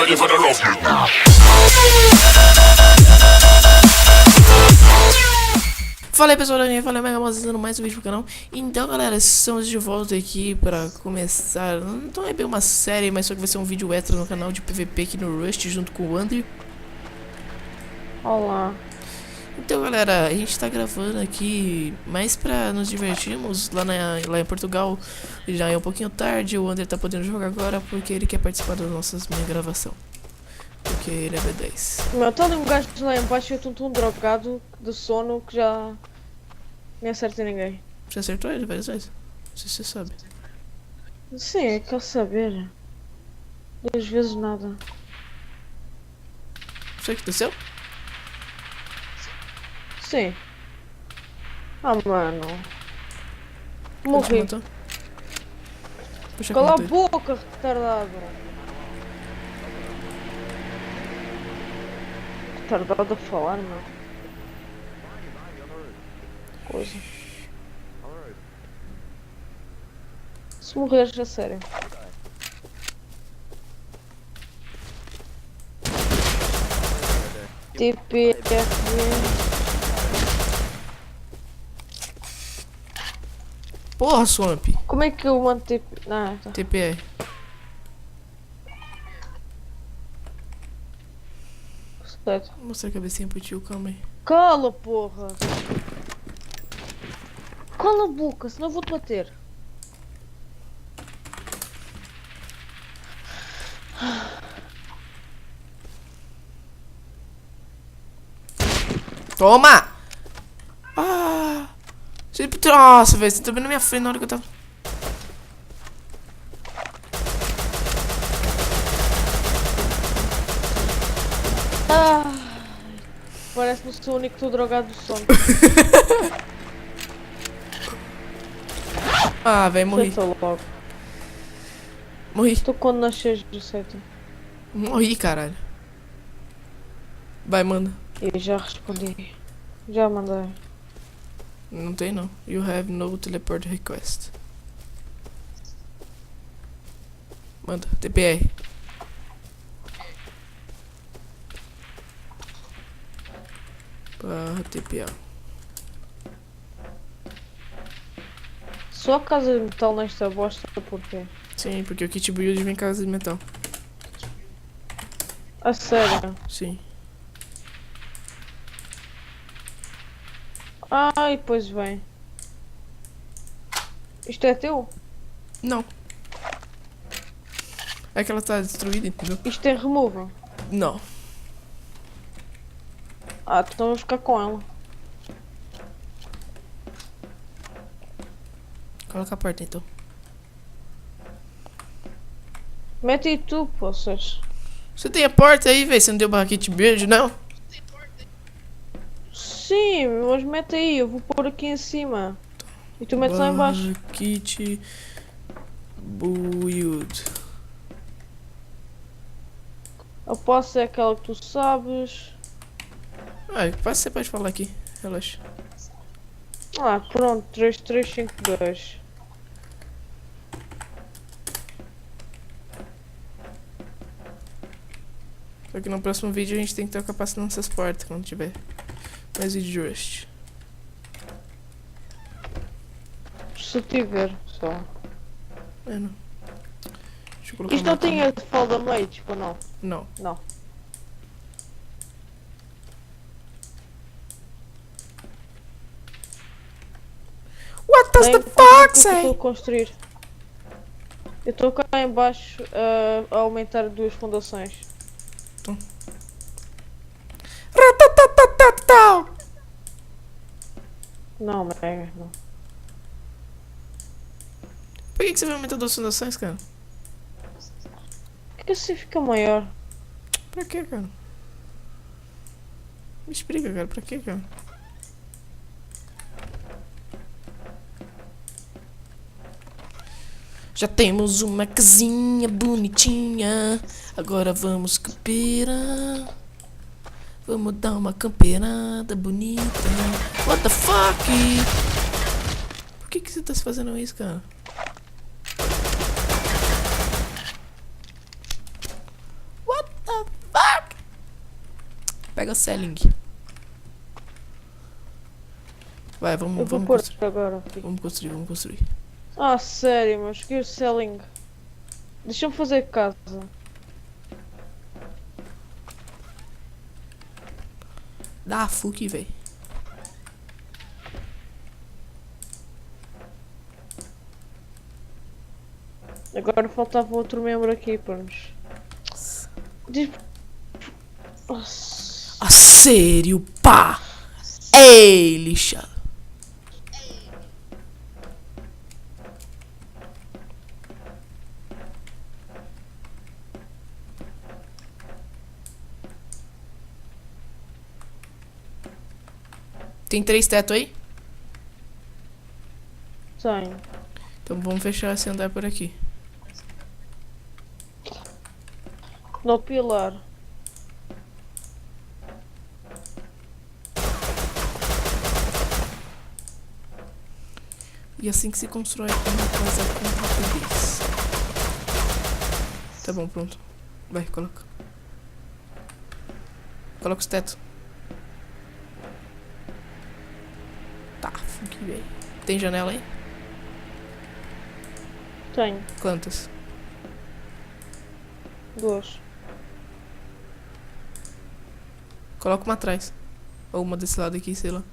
ready for the rough. Fala aí pessoal, fala Mega fazendo mais um vídeo pro canal. Então galera, estamos de volta aqui pra começar, não é bem uma série, mas só que vai ser um vídeo extra no canal de PVP aqui no Rust junto com o Andrew. Olá. Então galera, a gente tá gravando aqui mais pra nos divertirmos lá em Portugal. Já é um pouquinho tarde, o André tá podendo jogar agora porque ele quer participar das nossas minha gravação. Porque ele é B10. Meu, está ali um gajo lá embaixo e eu estou tão drogado de sono que já nem acertei ninguém. Você acertou ele várias vezes? Não sei se você sabe. Sim, é que eu saber. 2 vezes nada. Foi o que aconteceu? Sim. Ah, mano. Ele te Morri. matou? Puxa, Cala a que matou ele. boca, retardado. Retardado a falar, mano. Coisa. Se morreres, a sério. TPF. Porra, Swamp! Como é que eu mando TP? Ah, tá. TPR. Certo. Vou mostrar a cabecinha pro tio, calma aí. Cala, porra! Cala a boca, senão eu vou-te bater. Toma! Ah! Nossa, velho, você tá vendo na minha frente na hora que eu tava. Ah, parece-me que sou o único que estou drogado do sono. Ah, velho, morri. Senta logo. Morri. Estou quando nasces do seta. Morri, caralho. Vai, manda. E já respondi. Já mandei. Não tem não. You have no teleport request. Manda, TPR. Barra TPA. Só a casa de metal nesta bosta, porquê? Sim, porque o kit build vem em casa de metal. A sério? Sim. Ai, pois bem. Isto é teu? Não. É que ela tá destruída, entendeu? Isto é removal? Não. Ah, então vamos ficar com ela. Coloca a porta então. Mete aí tu, poças. Você tem a porta aí, velho? Você não deu barra kit build, não? Sim, mas mete aí, eu vou pôr aqui em cima. E tu metes lá em baixo. Kit build. A posse é aquela que tu sabes. Ah, você pode falar aqui. Relaxa. Ah, pronto, 3352. Só que no próximo vídeo a gente tem que ter a capacidade nessas portas quando tiver mais vídeo de Rust. Se tiver, só. É, não. Deixa eu colocar Isto não uma tem a falda meio, tipo, não. Não. Não. What does Nem the faço fuck o que eu say? estou a construir. Eu estou cá em baixo a aumentar 2 fundações. Ratatatatau. Não, mega, não. Por que você vai aumentar duas fundações, cara? Por que assim fica maior? Pra quê, cara? Me explica, cara. Pra quê, cara? Já temos uma casinha bonitinha. Agora vamos campeira. Vamos dar uma campeirada bonita. What the fuck? Por que você tá fazendo isso, cara? What? Pega selling. Vai, Eu vamos vou construir. pôr agora aqui. Vamos construir. Ah, sério, mas que selling. Deixa-me fazer casa. Dá fuck, velho. Agora faltava outro membro aqui para nos. Diz. Nossa. A sério, pá! Ei, lixado. Tem 3 tetos aí? Tenho. Então vamos fechar esse andar por aqui. No pilar. E assim que se constrói uma casa com rapidez. Tá bom, pronto. Vai, coloca. Coloca os tetos. Tá, fuck, velho. Tem janela aí? Tenho. Quantas? 2. Coloca uma atrás. Ou uma desse lado aqui, sei lá.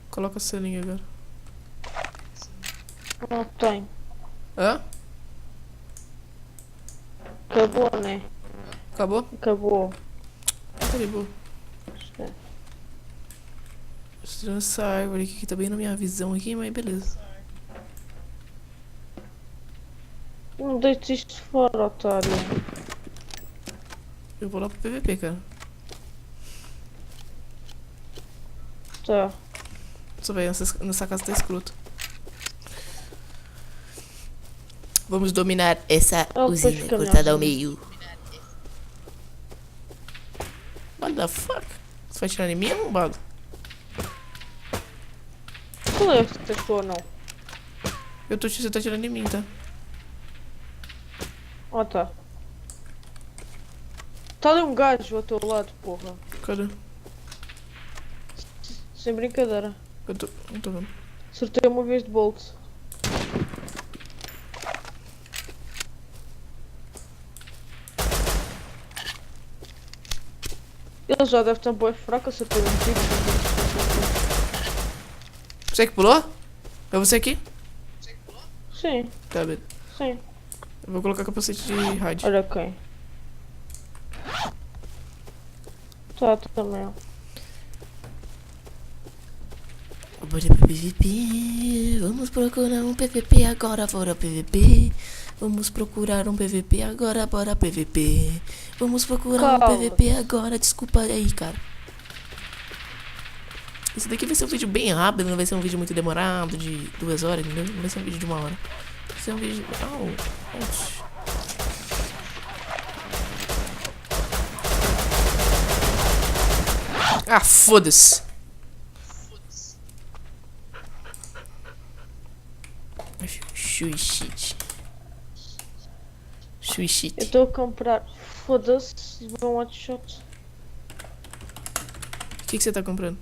Coloca a selinha agora. Não tenho. Hã? Acabou, né? Acabou? Acabou. Tá de boa. É. Mostrando essa árvore aqui que tá bem na minha visão aqui, mas beleza. Não deixe isto fora, otário. Eu vou lá pro PVP, cara. Tá. Nossa, velho, nessa casa tá escroto. Vamos dominar essa depois usina fica cortada ao melhor. meio. What the fuck? Você vai tirar em mim, arrombado? Tu lembra se testou ou não? Você tá tirando em mim, tá? Ah, tá. Tá ali um gajo ao teu lado, porra. Cadê? Sem brincadeira. Não tô vendo. Acertei uma vez de bolt. Ele já deve estar bem fraco, acertei um tiro. Você que pulou? É você aqui? Sim, Tá, beleza. sim. Eu vou colocar capacete de rádio. Olha quem. Tá, tu também. Bora pro PVP. Vamos procurar um PVP agora, bora PVP. Vamos procurar um PVP agora, bora PVP. Vamos procurar Calma. um PVP agora, desculpa aí, cara. Esse daqui vai ser um vídeo bem rápido, não vai ser um vídeo muito demorado, de 2 horas, entendeu? Não vai ser um vídeo de 1 hora. Vai ser um vídeo... oxi. Ah, foda-se. Suicide. Eu Suicide. estou a comprar. Foda-se, vão one shot. O que você tá comprando?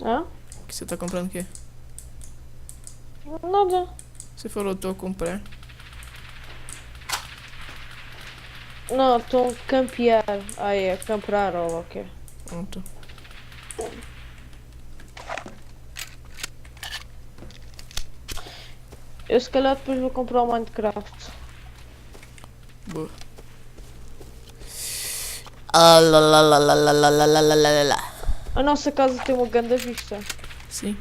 Hã? O que você tá comprando o quê? Nada. Você falou, tô a comprar. Não, estou a campear. Ah, é, comprar ou o quê? Pronto. Eu se calhar depois vou comprar o Minecraft. Boa. Ah, lá, lá, lá, lá, lá, lá, lá, lá, lá, lá, lá. A nossa casa tem uma grande vista. Sim.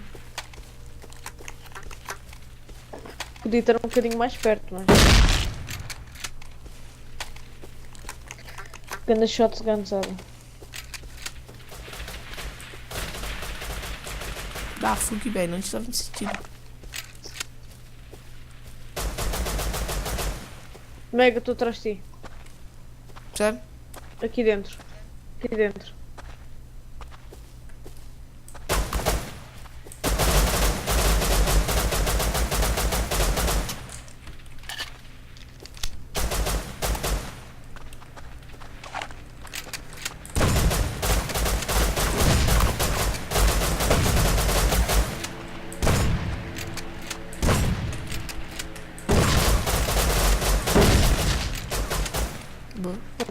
Podia estar um bocadinho mais perto, mas. Ganda shot ganzada. Dá fuck, velho. Não estava em sentido. Mega, estou atrás de ti. Sabe? Aqui dentro. Aqui dentro.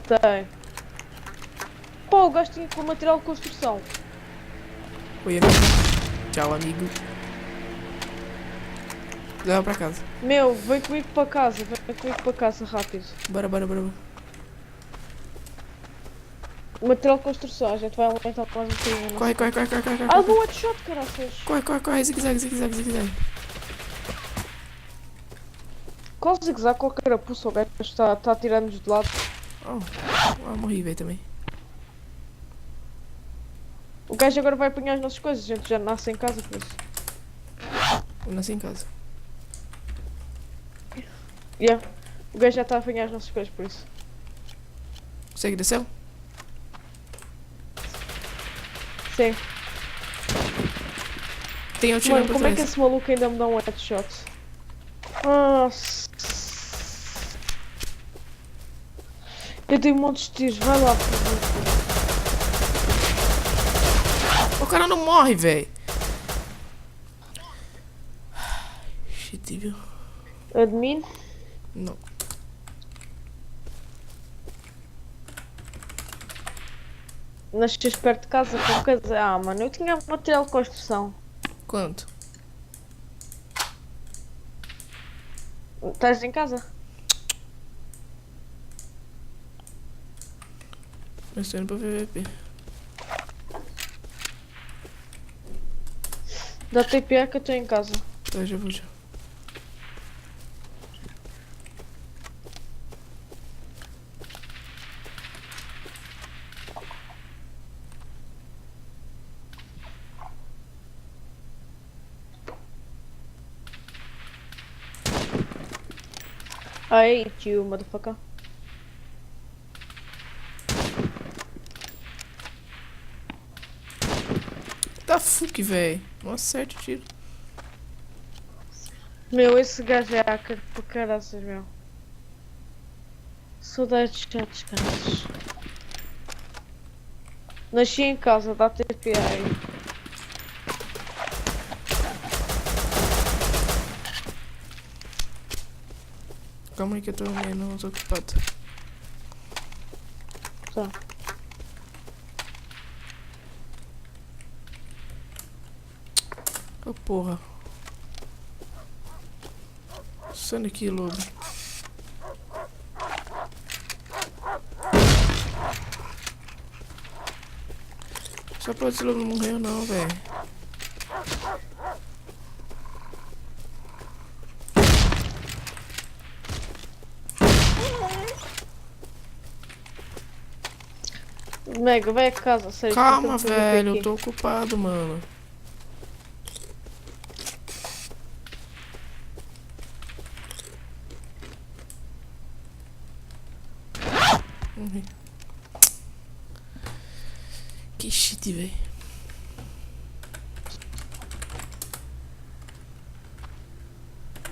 Tem. Pô, o gajo tinha com material de construção. Oi, amigo. Tchau, amigo. Leva pra casa. Meu, vem comigo para casa. Vem comigo para casa, rápido. Bora, bora, bora. Material de construção, a gente vai aumentar mais um bocadinho. Corre, corre, corre, corre, corre, corre. Ah, vou headshot, caraças. Corre, corre, corre. Zigue-zague, zigue-zague, zigue-zague. Qual zigue-zague, qual carapuça, o gajo está a tirar-nos de lado. Oh, morri, velho, também. O gajo agora vai apanhar as nossas coisas, a gente já nasce em casa, por isso. Eu nasci em casa. Yeah. O gajo já está a apanhar as nossas coisas, por isso. Consegue descer? Sim. Tem um tirando Mano, pra como é que trás. esse maluco ainda me dá um headshot? Nossa. Eu tenho um monte de tiros, vai lá, por favor. O cara não morre, velho. Shit, viu? Admin? Não. Nasces perto de casa com coisa. Ah, mano, eu tinha material de construção. Quanto? Estás em casa? Eu estou indo pra PVP. Dá TPA que eu estou em casa. Tá, já vou já. I hate you, motherfucker. Tá fuck, velho. Não acerta o tiro. Meu, esse gajo é hacker por caraças, meu. Saudades de chatos, caraças. Nasci em casa, dá TPA aí. Calma aí que eu tô meio ocupado. Tá. Oh, porra. Saindo aqui, lobo. Só pode esse lobo não morreu não, velho. Mega, vai a casa, sério. Calma, esqueci de velho. aqui. Eu tô ocupado, mano. Morri. Que shit, velho.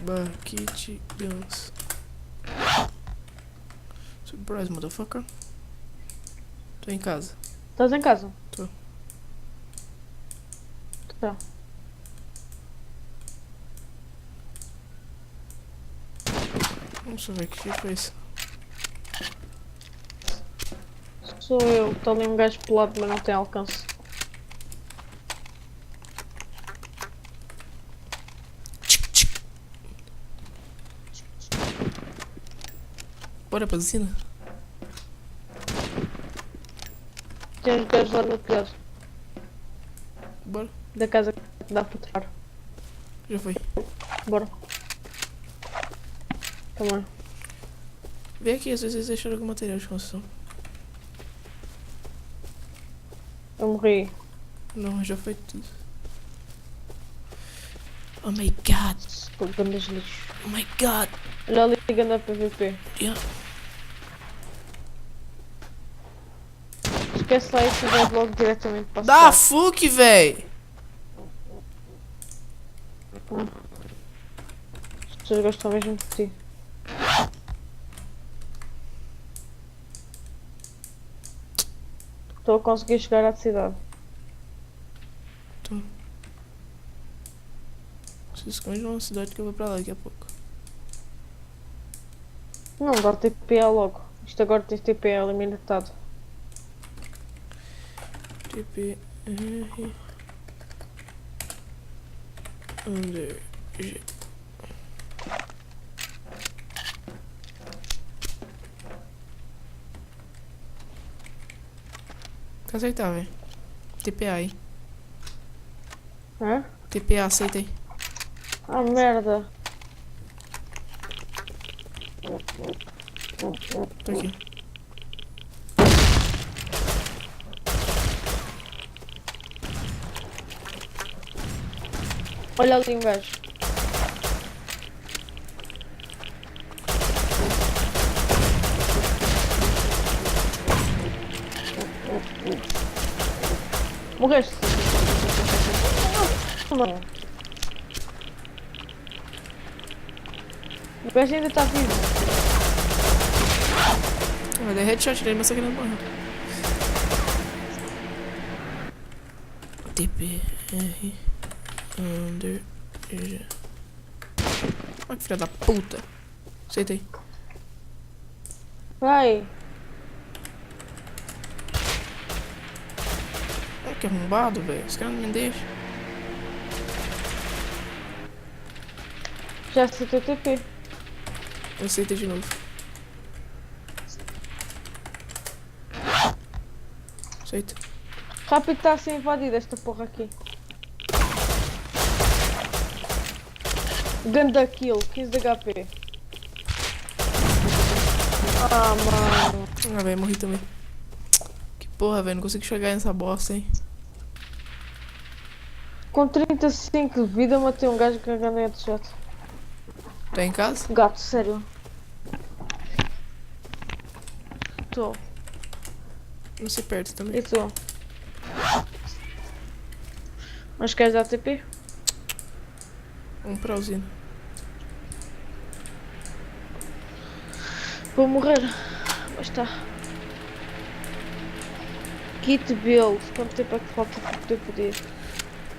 Bucket Guns. Surprise, motherfucker. Tô em casa. Estás em casa? Tô. Tá. Nossa, velho, que foi isso? Sou eu. Está ali um gajo pelado, mas não tem alcance. Tchic, tchic. Bora pra piscina? Tem uns gajos lá no telhado Bora. da casa que dá para tirar. Já foi. Bora. Calma aí. Vem aqui, às vezes eles deixaram algum material de construção. Eu morri. Não, já foi tudo. Oh my god. Com grandes lixo. Oh my god. Olha ali ligando a PVP. Yeah. Esquece lá isso e vai logo diretamente para a Dá cidade. fuck, véi. As pessoas gostam mesmo de ti. Estou a conseguir chegar à cidade. Se esconde numa cidade que eu vou pra lá daqui a pouco. Não, dá TPA logo. Isto agora tem TPL limitado. TP R under G. Tá aceitar, velho. TPA aí. Hã? TPA, aceita aí. Ah, merda. Tô aqui. Olha ali um gajo. Morreste. Mano. O gajo ainda está vivo. Eu dei headshot nele, mas só que ele não morreu. TP R under G. Olha que filha da puta. Aceita aí. Vai. Olha que arrombado, velho. Os caras não me deixam. Já acertou TP. Eu aceitei de novo. Aceita. Rápido está a ser invadida esta porra aqui. Ganda kill, 15 de HP. Ah, mano. Ah, velho, morri também. Que porra, velho. Não consigo chegar nessa bosta, hein. Com 35 de vida matei um gajo que ganhou de shot. Tá em casa? Gato, sério. Tô. Não se perde também. E tu? Mas queres dar TP? Vamos pra usina. Vou morrer. Mas tá. Kit build. Quanto tempo é que falta para poder pedir?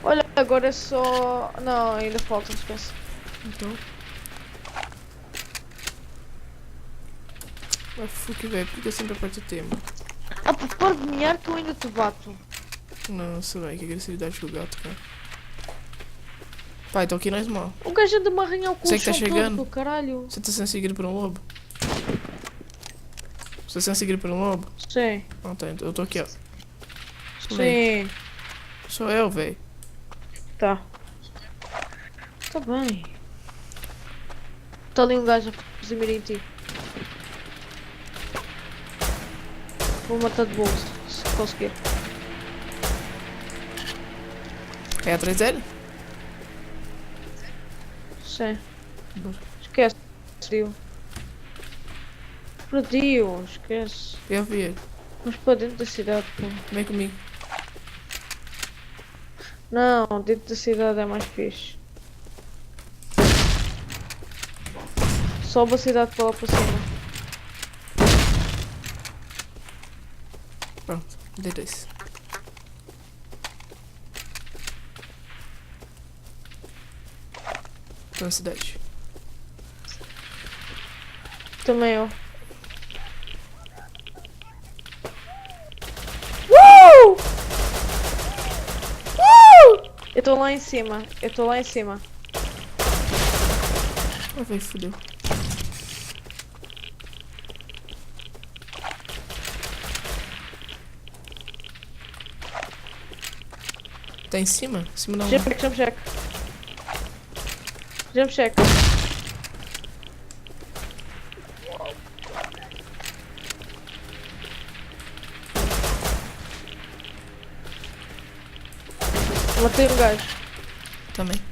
Olha, agora é só... Não, ainda falta, esquece. Então. Ah, fuck, velho. Por que eu sempre aperto o tema? Ah, para ganhar que eu ainda te bato. Nossa, velho. Que agressividade com o gato, cara. Pai, tô aqui na small. O gajo anda-me a arranhar o cu Você que tá chegando? todo, caralho. Você tá sendo seguido por um lobo? Você tá sendo seguido por um lobo? Sim. Ah, tá. Eu tô aqui, ó. Sim. Sou eu, velho. Tá. Tá bem. Tá ali um gajo a fazer mira em ti. Vou matar de bolso, se conseguir. É atrás dele? Sim. Bora. Esquece. Perdi-o. Perdi-o, esquece. Eu vi ele. Vamos para dentro da cidade, pô. Vem comigo. Não, dentro da cidade é mais fixe. Sobe a cidade para lá para cima. Pronto. D2. Tô na cidade. Também eu. Eu estou lá em cima. Eu estou lá em cima. Ah, velho, fudeu. Tá em cima? Em cima não. Jump check, jump check. Jump check. Matei um gajo. Também.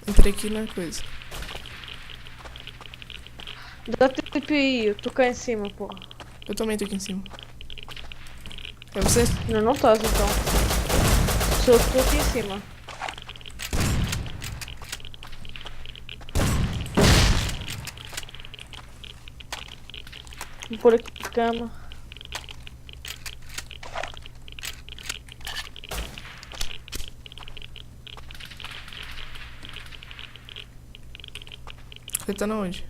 Entrei aqui na coisa. Dá TP aí, eu estou cá em cima, porra. Eu também tô aqui em cima. É você? Não, não estás então. Sou eu que estou aqui em cima. Vou pôr aqui de cama. Você tá na onde?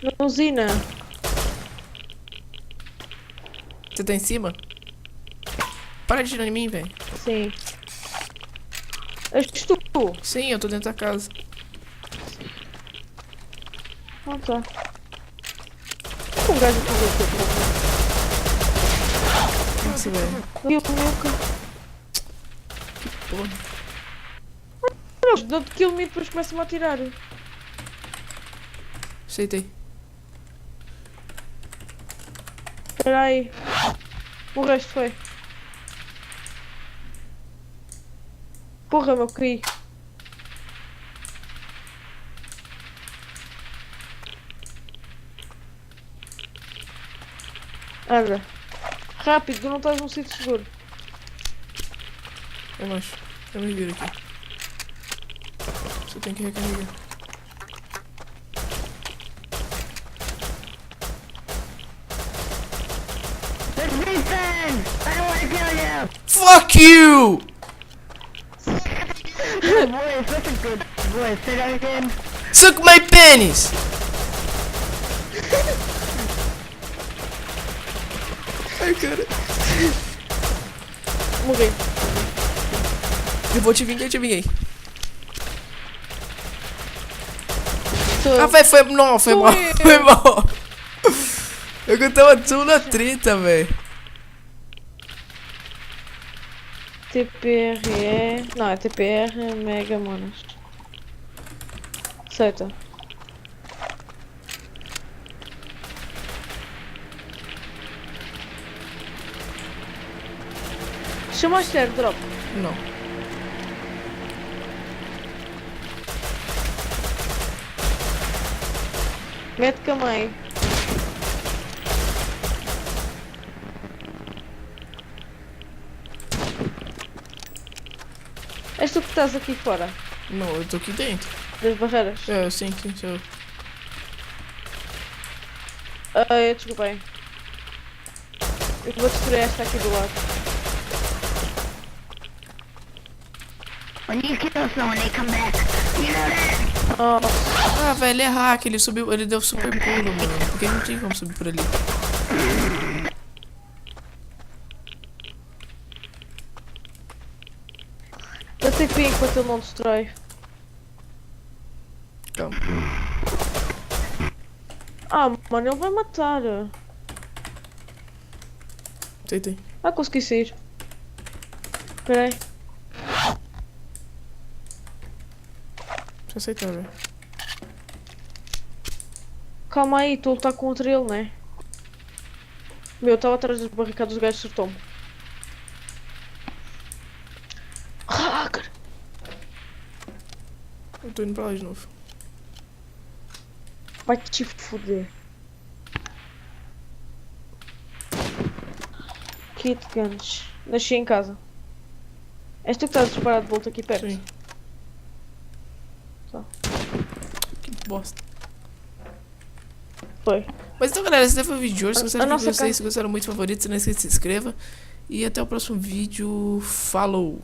Na usina. Você tá em cima? Para de tirar em mim, velho. Sim. És tu? Sim, eu tô dentro da casa. Ah, tá. Um gajo aqui dentro. Nossa, velho. E o meu Porra. dou-te kill me e depois começa-me a atirar. Aceitei. Espera aí. O resto foi. Porra, meu, caí. Anda. Rápido, tu não estás num sítio seguro. É macho. Eu me viro aqui. Você tem que recarregar. It's me, Ben! I don't want to kill you! Fuck you! Good voice, that's a good voice. Say that again. Suck my penis! Ai, cara. Morri. Eu vou te vingar, eu te vinguei. Sou Ah, eu. velho, foi... Não, foi Sou mal. eu. Foi mal. Eu tava tudo na treta, velho. TPRE. Não, é TPR Mega Monas. Aceita. Chamaste airdrop. Não. Mete com a mãe. És tu que estás aqui fora, Não, eu tô aqui dentro. das barreiras. É, sim, sou eu. Desculpa aí. Eu vou destruir esta aqui do lado. When you kill someone, they come back. You know that? Oh, Ah, velho, ele é hack, ele subiu, ele deu super pulo, mano. Porque não tinha como subir por ali. dá TP enquanto ele não destrói. Calma. Ah, mano, ele vai matar. Tentei. Ah, consegui sair. Espera aí. Deixa eu aceitar, velho. Calma aí, estou a lutar contra ele, né? Meu, eu estava atrás das barricadas, o gajo acertou-me. Ah, cara. Eu tô indo pra lá de novo. Vai te foder. Kit guns. Nasci em casa. És tu que estás a disparar de volta aqui perto? Sim. Tá. Que bosta. Foi. Mas então, galera, esse foi o vídeo de hoje. Se A gostaram do vídeo nossa de vocês, se gostaram muito, favorito, não esqueça de se inscreva. E até o próximo vídeo. Falou!